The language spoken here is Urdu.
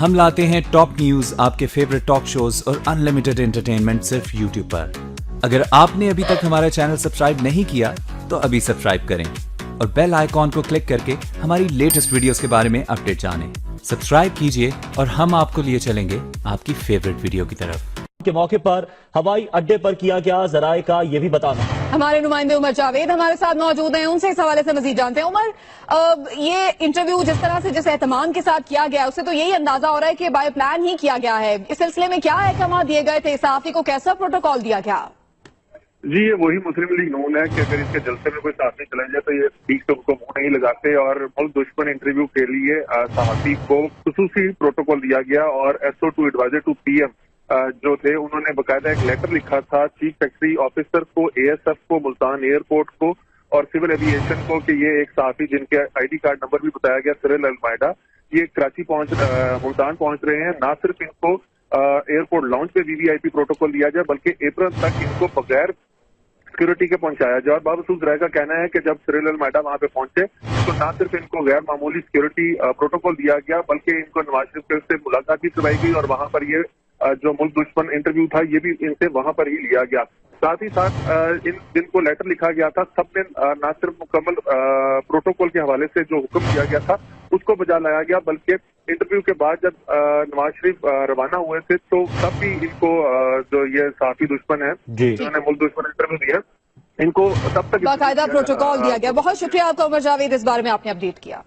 ہم لاتے ہیں ٹاپ نیوز، آپ کے فیوریٹ ٹاک شوز اور انلمیٹڈ انٹرٹینمنٹ صرف یوٹیوب پر۔ اگر آپ نے ابھی تک ہمارا چینل سبسکرائب نہیں کیا تو ابھی سبسکرائب کریں اور بیل آئیکن کو کلک کر کے ہماری لیٹسٹ ویڈیوز کے بارے میں اپڈیٹ جانیں۔ سبسکرائب کیجئے اور ہم آپ کو لیے چلیں گے آپ کی فیوریٹ ویڈیو کی طرف۔ کے موقع پر ہوائی اڈے پر کیا گیا ذرائع کا یہ بھی بتانا۔ ہمارے نمائندے عمر جاوید ہمارے ساتھ موجود ہیں، ان سے اس حوالے سے مزید جانتے ہیں۔ عمر، یہ انٹرویو جس طرح سے جس اہتمام کے ساتھ کیا گیا، اس سے تو یہی اندازہ ہو رہا ہے کہ بائی پلان ہی کیا گیا ہے۔ اس سلسلے میں کیا احکامات دیے گئے تھے؟ صحافی کو کیسا پروٹوکال دیا گیا؟ جی، یہ وہی مسلم لیگ نون ہے کہ اگر اس کے جلسے میں کوئی صحافی چلا جائے تو یہ ٹھیک سے ان کو منہ نہیں لگاتے، اور ملک دشمن انٹرویو کے لیے صحافی کو خصوصی پروٹوکال دیا گیا، اور SO2 ایڈوائزر ٹو PM جو تھے انہوں نے باقاعدہ ایک لیٹر لکھا تھا چیف سیکرٹری آفیسر کو، ASF کو، ملتان ایئرپورٹ کو اور سول ایویشن کو کہ یہ ایک صحافی جن کے ID کارڈ نمبر بھی بتایا گیا سرل المائیڈا، یہ کراچی ملتان پہنچ رہے ہیں۔ نہ صرف ان کو ایئرپورٹ لانچ پہ VVIP پروٹوکال دیا جائے بلکہ اپریل تک ان کو بغیر سیکورٹی کے پہنچایا جائے۔ اور بابا سعود رائے کا کہنا ہے کہ جب سرل المائیڈا وہاں پہ پہنچے تو نہ صرف ان کو غیر معمولی سیکورٹی پروٹوکال دیا گیا بلکہ ان کو نواز شریف سے ملاقات بھی کروائی گئی، اور وہاں پر یہ جو ملک دشمن انٹرویو تھا یہ بھی ان سے وہاں پر ہی لیا گیا۔ ساتھ ہی ساتھ جن کو لیٹر لکھا گیا تھا سب نے نہ صرف مکمل پروٹوکول کے حوالے سے جو حکم دیا گیا تھا اس کو بجا لایا گیا، بلکہ انٹرویو کے بعد جب نواز شریف روانہ ہوئے تھے تو تب بھی ان کو جو یہ صحافی دشمن ہے جنہوں نے ملک دشمن انٹرویو دیا ان کو تب تک باقاعدہ پروٹوکال دیا گیا۔ بہت شکریہ آپ کا عمر جاوید، اس بارے میں آپ نے اپڈیٹ کیا۔